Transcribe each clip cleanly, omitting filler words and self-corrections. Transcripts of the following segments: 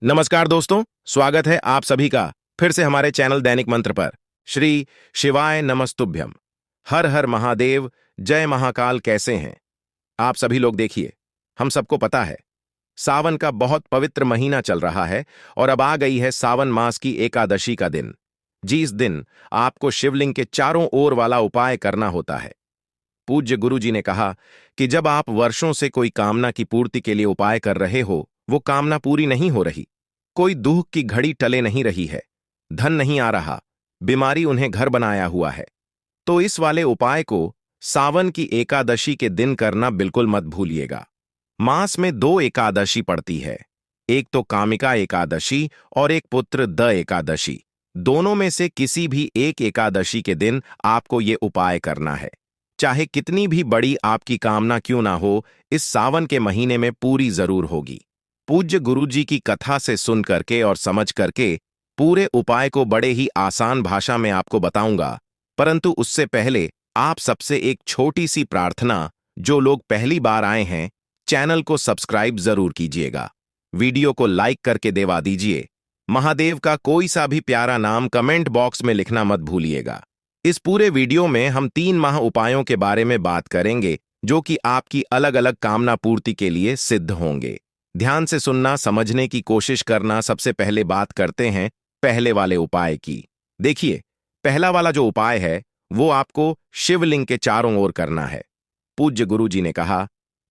नमस्कार दोस्तों, स्वागत है आप सभी का फिर से हमारे चैनल दैनिक मंत्र पर। श्री शिवाय नमस्तुभ्यम। हर हर महादेव, जय महाकाल। कैसे हैं आप सभी लोग? देखिए, हम सबको पता है सावन का बहुत पवित्र महीना चल रहा है और अब आ गई है सावन मास की एकादशी का दिन। जिस दिन आपको शिवलिंग के चारों ओर वाला उपाय करना होता है। पूज्य गुरु जी ने कहा कि जब आप वर्षों से कोई कामना की पूर्ति के लिए उपाय कर रहे हो, वो कामना पूरी नहीं हो रही, कोई दुख की घड़ी टले नहीं रही है, धन नहीं आ रहा, बीमारी उन्हें घर बनाया हुआ है, तो इस वाले उपाय को सावन की एकादशी के दिन करना बिल्कुल मत भूलिएगा। मास में दो एकादशी पड़ती है, एक तो कामिका एकादशी और एक पुत्र द एकादशी। दोनों में से किसी भी एक एकादशी के दिन आपको ये उपाय करना है। चाहे कितनी भी बड़ी आपकी कामना क्यों ना हो, इस सावन के महीने में पूरी जरूर होगी। पूज्य गुरुजी की कथा से सुन करके और समझ करके पूरे उपाय को बड़े ही आसान भाषा में आपको बताऊंगा, परंतु उससे पहले आप सबसे एक छोटी सी प्रार्थना। जो लोग पहली बार आए हैं, चैनल को सब्सक्राइब जरूर कीजिएगा, वीडियो को लाइक करके देवा दीजिए। महादेव का कोई सा भी प्यारा नाम कमेंट बॉक्स में लिखना मत भूलिएगा। इस पूरे वीडियो में हम 3 महा उपायों के बारे में बात करेंगे, जो कि आपकी अलग अलग कामना पूर्ति के लिए सिद्ध होंगे। ध्यान से सुनना, समझने की कोशिश करना। सबसे पहले बात करते हैं पहले वाले उपाय की। देखिए, पहला वाला जो उपाय है वो आपको शिवलिंग के चारों ओर करना है। पूज्य गुरु जी ने कहा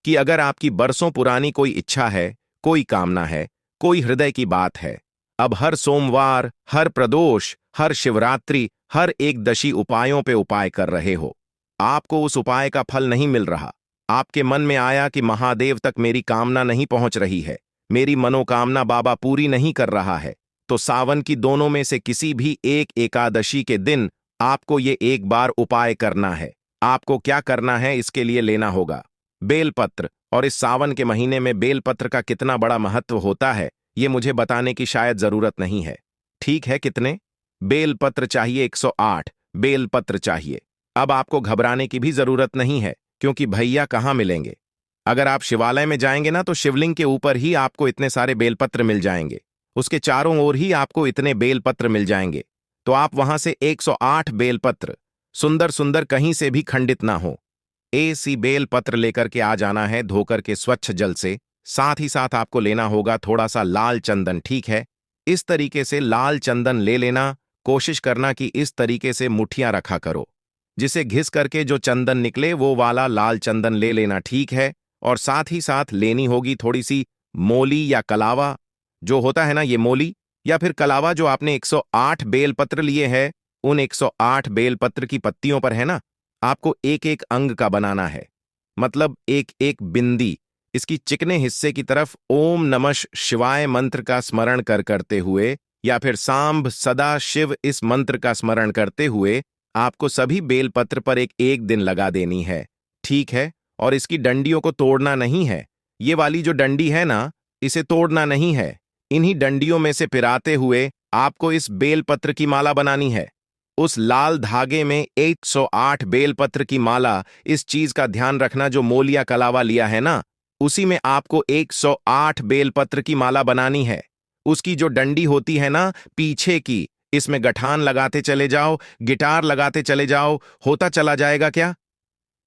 कि अगर आपकी बरसों पुरानी कोई इच्छा है, कोई कामना है, कोई हृदय की बात है, अब हर सोमवार, हर प्रदोष, हर शिवरात्रि, हर एकदशी उपायों पे उपाय कर रहे हो, आपको उस उपाय का फल नहीं मिल रहा, आपके मन में आया कि महादेव तक मेरी कामना नहीं पहुंच रही है, मेरी मनोकामना बाबा पूरी नहीं कर रहा है, तो सावन की दोनों में से किसी भी एक एकादशी के दिन आपको ये एक बार उपाय करना है। आपको क्या करना है, इसके लिए लेना होगा बेलपत्र। और इस सावन के महीने में बेलपत्र का कितना बड़ा महत्व होता है, ये मुझे बताने की शायद जरूरत नहीं है। ठीक है, कितने बेलपत्र चाहिए? 108 बेलपत्र चाहिए। अब आपको घबराने की भी जरूरत नहीं है, क्योंकि भैया कहाँ मिलेंगे। अगर आप शिवालय में जाएंगे ना, तो शिवलिंग के ऊपर ही आपको इतने सारे बेलपत्र मिल जाएंगे, उसके चारों ओर ही आपको इतने बेलपत्र मिल जाएंगे। तो आप वहां से 108 बेलपत्र सुंदर सुंदर, कहीं से भी खंडित ना हो, ऐसी बेलपत्र लेकर के आ जाना है, धोकर के स्वच्छ जल से। साथ ही साथ आपको लेना होगा थोड़ा सा लाल चंदन। ठीक है, इस तरीके से लाल चंदन ले लेना। कोशिश करना कि इस तरीके से मुठियां रखा करो, जिसे घिस करके जो चंदन निकले वो वाला लाल चंदन ले लेना। ठीक है, और साथ ही साथ लेनी होगी थोड़ी सी मोली या कलावा, जो होता है ना ये मोली या फिर कलावा। जो आपने 108 बेलपत्र लिए हैं, उन 108 बेलपत्र की पत्तियों पर है ना, आपको एक एक अंग का बनाना है, मतलब एक एक बिंदी। इसकी चिकने हिस्से की तरफ ओम नमः शिवाय मंत्र का स्मरण करते हुए, या फिर सांब सदा शिव इस मंत्र का स्मरण करते हुए आपको सभी बेलपत्र पर एक एक दिन लगा देनी है। ठीक है, और इसकी डंडियों को तोड़ना नहीं है। ये वाली जो डंडी है ना, इसे तोड़ना नहीं है। इन्हीं डंडियों में से पिराते हुए आपको इस बेलपत्र की माला बनानी है। उस लाल धागे में 108 बेलपत्र की माला। इस चीज का ध्यान रखना, जो मोलिया कलावा लिया है ना, उसी में आपको 108 बेलपत्र की माला बनानी है। उसकी जो डंडी होती है ना पीछे की, इसमें गठान लगाते चले जाओ, गिटार लगाते चले जाओ, होता चला जाएगा। क्या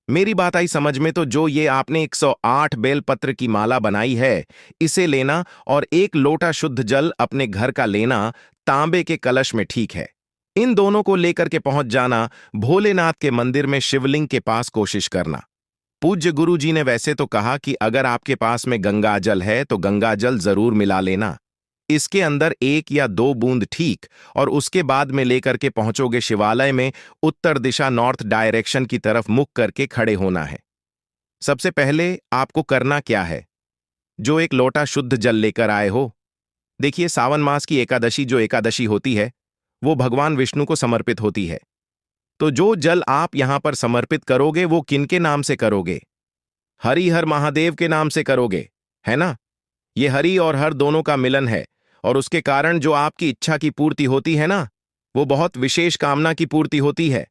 मेरी बात आई समझ में? तो जो ये आपने 108 बेलपत्र की माला बनाई है, इसे लेना और एक लोटा शुद्ध जल अपने घर का लेना, तांबे के कलश में। ठीक है, इन दोनों को लेकर के पहुंच जाना भोलेनाथ के मंदिर में शिवलिंग के पास। कोशिश करना, पूज्य गुरु जी ने वैसे तो कहा कि अगर आपके पास में गंगा जल है तो गंगा जल जरूर मिला लेना, इसके अंदर 1 या 2 बूंद। ठीक, और उसके बाद में लेकर के पहुंचोगे शिवालय में, उत्तर दिशा नॉर्थ डायरेक्शन की तरफ मुख करके खड़े होना है। सबसे पहले आपको करना क्या है, जो एक लोटा शुद्ध जल लेकर आए हो। देखिए, सावन मास की एकादशी जो एकादशी होती है, वो भगवान विष्णु को समर्पित होती है। तो जो जल आप यहां पर समर्पित करोगे, वो किनके नाम से करोगे? हरिहर महादेव के नाम से करोगे, है ना। ये हरि और हर दोनों का मिलन है, और उसके कारण जो आपकी इच्छा की पूर्ति होती है ना, वो बहुत विशेष कामना की पूर्ति होती है।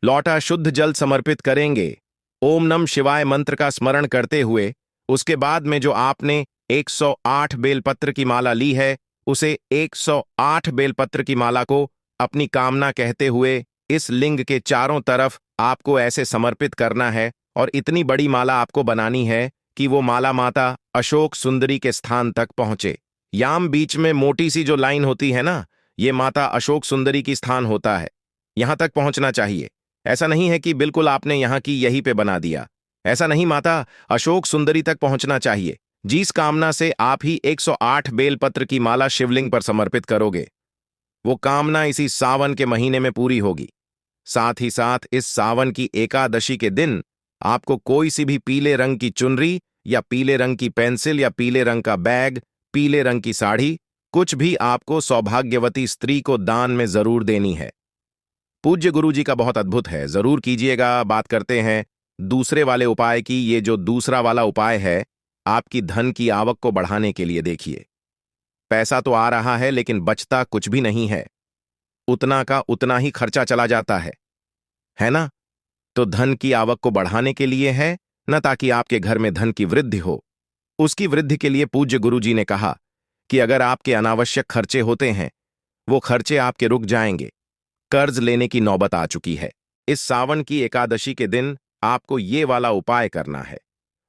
लौटा शुद्ध जल समर्पित करेंगे, ओम नम शिवाय मंत्र का स्मरण करते हुए। उसके बाद में जो आपने 108 बेलपत्र की माला ली है, उसे 108 बेलपत्र की माला को अपनी कामना कहते हुए इस लिंग के चारों तरफ आपको ऐसे समर्पित करना है और इतनी बड़ी माला आपको बनानी है कि वो माला माता अशोक सुंदरी के स्थान तक पहुंचे। याम बीच में मोटी सी जो लाइन होती है ना, ये माता अशोक सुंदरी की स्थान होता है, यहां तक पहुंचना चाहिए। ऐसा नहीं है कि बिल्कुल आपने यहां की यहीं पे बना दिया, ऐसा नहीं, माता अशोक सुंदरी तक पहुंचना चाहिए। जिस कामना से आप ही 108 बेलपत्र की माला शिवलिंग पर समर्पित करोगे, वो कामना इसी सावन के महीने में पूरी होगी। साथ ही साथ इस सावन की एकादशी के दिन आपको कोई सी भी पीले रंग की चुनरी या पीले रंग की पेंसिल या पीले रंग का बैग, पीले रंग की साड़ी, कुछ भी आपको सौभाग्यवती स्त्री को दान में जरूर देनी है। पूज्य गुरु जी का बहुत अद्भुत है, जरूर कीजिएगा। बात करते हैं दूसरे वाले उपाय की। ये जो दूसरा वाला उपाय है, आपकी धन की आवक को बढ़ाने के लिए। देखिए, पैसा तो आ रहा है लेकिन बचता कुछ भी नहीं है, उतना का उतना ही खर्चा चला जाता है ना? तो धन की आवक को बढ़ाने के लिए है न, ताकि आपके घर में धन की वृद्धि हो। उसकी वृद्धि के लिए पूज्य गुरु जी ने कहा कि अगर आपके अनावश्यक खर्चे होते हैं, वो खर्चे आपके रुक जाएंगे। कर्ज लेने की नौबत आ चुकी है। इस सावन की एकादशी के दिन आपको ये वाला उपाय करना है।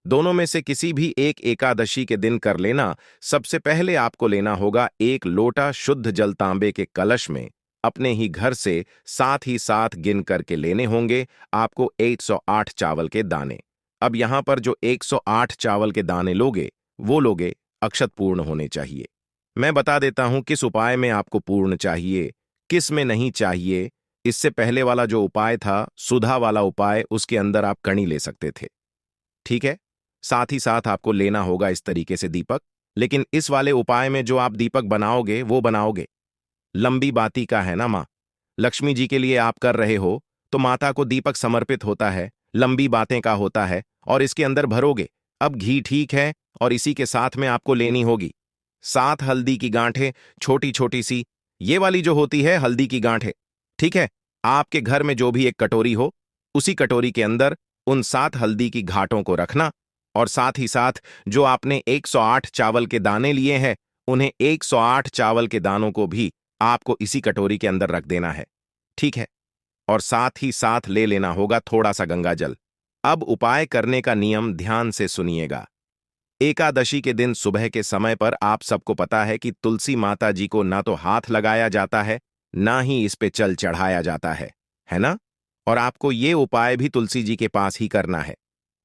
दोनों में से किसी भी एक एकादशी के दिन कर लेना। सबसे पहले आपको लेना होगा एक लोटा शुद्ध जल तांबे के कलश में, अपने ही घर से साथ ही साथ गिन करके लेने होंगे आपको 108 चावल के दाने। अब यहां पर जो 108 चावल के दाने लोगे, वो लोगे अक्षत पूर्ण होने चाहिए। मैं बता देता हूं किस उपाय में आपको पूर्ण चाहिए, किस में नहीं चाहिए। इससे पहले वाला जो उपाय था, सुधा वाला उपाय, उसके अंदर आप कणी ले सकते थे, ठीक है। साथ ही साथ आपको लेना होगा इस तरीके से दीपक। लेकिन इस वाले उपाय में जो आप दीपक बनाओगे, वो बनाओगे लंबी बाती का, है ना माँ? लक्ष्मी जी के लिए आप कर रहे हो, तो माता को दीपक समर्पित होता है, लंबी बातें का होता है, और इसके अंदर भरोगे। अब घी ठीक है, और इसी के साथ में आपको लेनी होगी 7 हल्दी की गांठें, छोटी छोटी सी। ये वाली जो होती है हल्दी की गांठें, ठीक है। आपके घर में जो भी एक कटोरी हो, उसी कटोरी के अंदर उन 7 हल्दी की घाटों को रखना, और साथ ही साथ जो आपने 108 चावल के दाने लिए हैं, उन्हें 108 चावल के दानों को भी आपको इसी कटोरी के अंदर रख देना है, ठीक है। और साथ ही साथ ले लेना होगा थोड़ा सा गंगा जल। अब उपाय करने का नियम ध्यान से सुनिएगा। एकादशी के दिन सुबह के समय पर आप सबको पता है कि तुलसी माता जी को ना तो हाथ लगाया जाता है, ना ही इस पे जल चढ़ाया जाता है ना? और आपको ये उपाय भी तुलसी जी के पास ही करना है।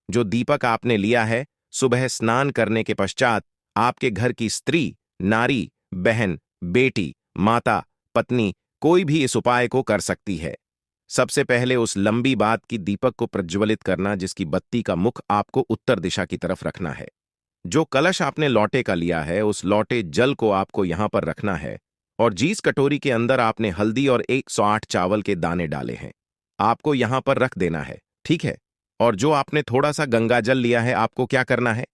जो दीपक आपने लिया है, सुबह स्नान करने के पश्चात आपके घर की स्त्री, नारी, बहन, बेटी, माता, पत्नी, कोई भी इस उपाय को कर सकती है। सबसे पहले उस लंबी बात की दीपक को प्रज्वलित करना, जिसकी बत्ती का मुख आपको उत्तर दिशा की तरफ रखना है। जो कलश आपने लौटे का लिया है, उस लौटे जल को आपको यहां पर रखना है, और जिस कटोरी के अंदर आपने हल्दी और 108 चावल के दाने डाले हैं, आपको यहां पर रख देना है, ठीक है। और जो आपने थोड़ा सा गंगा जल लिया है, आपको क्या करना है?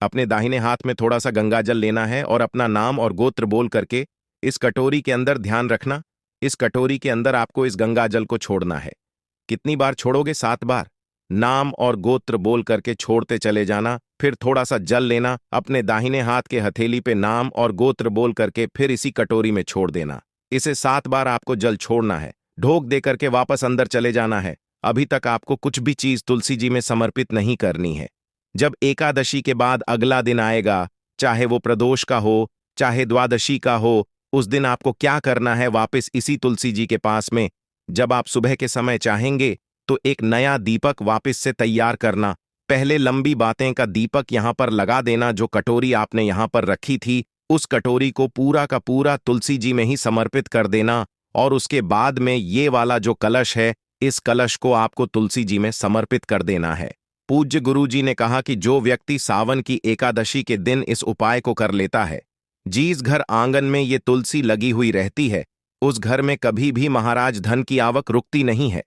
अपने दाहिने हाथ में थोड़ा सा गंगा जल लेना है और अपना नाम और गोत्र बोल करके इस कटोरी के अंदर, ध्यान रखना, इस कटोरी के अंदर आपको इस गंगा जल को छोड़ना है। कितनी बार छोड़ोगे? 7 बार। नाम और गोत्र बोल करके छोड़ते चले जाना। फिर थोड़ा सा जल लेना, अपने दाहिने हाथ के हथेली पे नाम और गोत्र बोल करके फिर इसी कटोरी में छोड़ देना। इसे 7 बार आपको जल छोड़ना है। ढोक दे करके वापस अंदर चले जाना है। अभी तक आपको कुछ भी चीज तुलसी जी में समर्पित नहीं करनी है। जब एकादशी के बाद अगला दिन आएगा, चाहे वो प्रदोष का हो, चाहे द्वादशी का हो, उस दिन आपको क्या करना है? वापस इसी तुलसी जी के पास में जब आप सुबह के समय चाहेंगे, तो एक नया दीपक वापस से तैयार करना। पहले लंबी बातें का दीपक यहां पर लगा देना। जो कटोरी आपने यहां पर रखी थी, उस कटोरी को पूरा का पूरा तुलसी जी में ही समर्पित कर देना। और उसके बाद में ये वाला जो कलश है, इस कलश को आपको तुलसी जी में समर्पित कर देना है। पूज्य गुरु जी ने कहा कि जो व्यक्ति सावन की एकादशी के दिन इस उपाय को कर लेता है, जिस घर आंगन में ये तुलसी लगी हुई रहती है, उस घर में कभी भी महाराज धन की आवक रुकती नहीं है।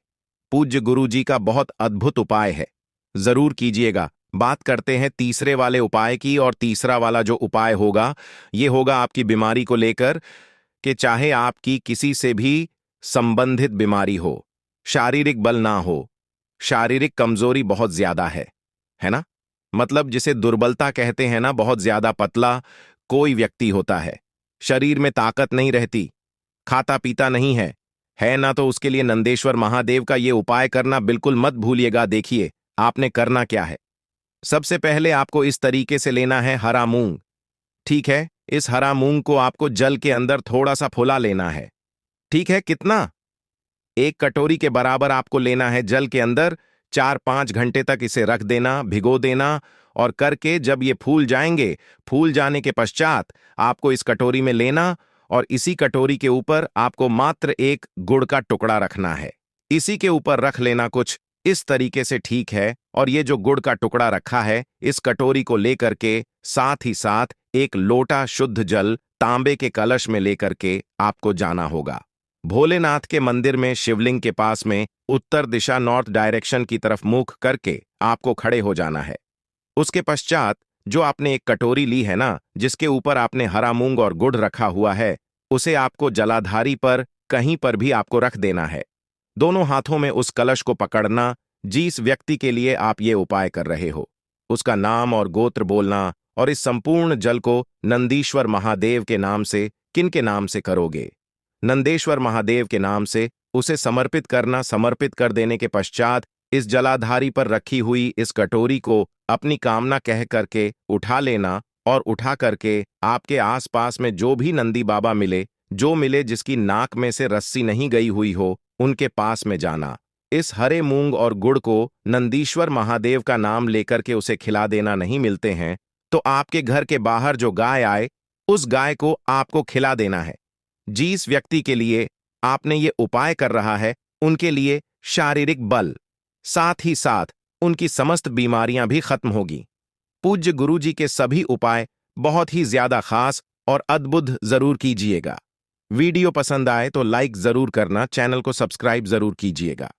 पूज्य गुरु जी का बहुत अद्भुत उपाय है, जरूर कीजिएगा। बात करते हैं तीसरे वाले उपाय की। और तीसरा वाला जो उपाय होगा, ये होगा आपकी बीमारी को लेकर, कि चाहे आपकी किसी से भी संबंधित बीमारी हो, शारीरिक बल ना हो, शारीरिक कमजोरी बहुत ज्यादा है ना? मतलब जिसे दुर्बलता कहते हैं ना, बहुत ज्यादा पतला कोई व्यक्ति होता है, शरीर में ताकत नहीं रहती, खाता पीता नहीं है ना, तो उसके लिए नंदेश्वर महादेव का ये उपाय करना बिल्कुल मत भूलिएगा। देखिए आपने करना क्या है। सबसे पहले आपको इस तरीके से लेना है हरा मूंग। ठीक है, इस हरा मूंग को आपको जल के अंदर थोड़ा सा फुला लेना है। ठीक है, कितना? 1 कटोरी के बराबर आपको लेना है जल के अंदर। 4-5 घंटे तक इसे रख देना, भिगो देना, और करके जब ये फूल जाएंगे, फूल जाने के पश्चात आपको इस कटोरी में लेना, और इसी कटोरी के ऊपर आपको मात्र एक गुड़ का टुकड़ा रखना है। इसी के ऊपर रख लेना कुछ इस तरीके से, ठीक है। और ये जो गुड़ का टुकड़ा रखा है, इस कटोरी को लेकर के साथ ही साथ एक लोटा शुद्ध जल तांबे के कलश में लेकर के आपको जाना होगा। भोलेनाथ के मंदिर में शिवलिंग के पास में उत्तर दिशा, नॉर्थ डायरेक्शन की तरफ मुख करके आपको खड़े हो जाना है। उसके पश्चात जो आपने एक कटोरी ली है ना, जिसके ऊपर आपने हरा मूंग और गुड़ रखा हुआ है, उसे आपको जलाधारी पर कहीं पर भी आपको रख देना है। दोनों हाथों में उस कलश को पकड़ना। जिस व्यक्ति के लिए आप ये उपाय कर रहे हो, उसका नाम और गोत्र बोलना, और इस संपूर्ण जल को नंदीश्वर महादेव के नाम से, किन के नाम से करोगे? नंदेश्वर महादेव के नाम से उसे समर्पित करना। समर्पित कर देने के पश्चात इस जलाधारी पर रखी हुई इस कटोरी को अपनी कामना कह करके उठा लेना, और उठा करके आपके आसपास में जो भी नंदी बाबा मिले, जो मिले जिसकी नाक में से रस्सी नहीं गई हुई हो, उनके पास में जाना। इस हरे मूंग और गुड़ को नंदीश्वर महादेव का नाम लेकर के उसे खिला देना। नहीं मिलते हैं तो आपके घर के बाहर जो गाय आए, उस गाय को आपको खिला देना है। जिस व्यक्ति के लिए आपने ये उपाय कर रहा है, उनके लिए शारीरिक बल, साथ ही साथ उनकी समस्त बीमारियां भी खत्म होगी। पूज्य गुरुजी के सभी उपाय बहुत ही ज्यादा खास और अद्भुत जरूर कीजिएगा। वीडियो पसंद आए तो लाइक जरूर करना, चैनल को सब्सक्राइब जरूर कीजिएगा।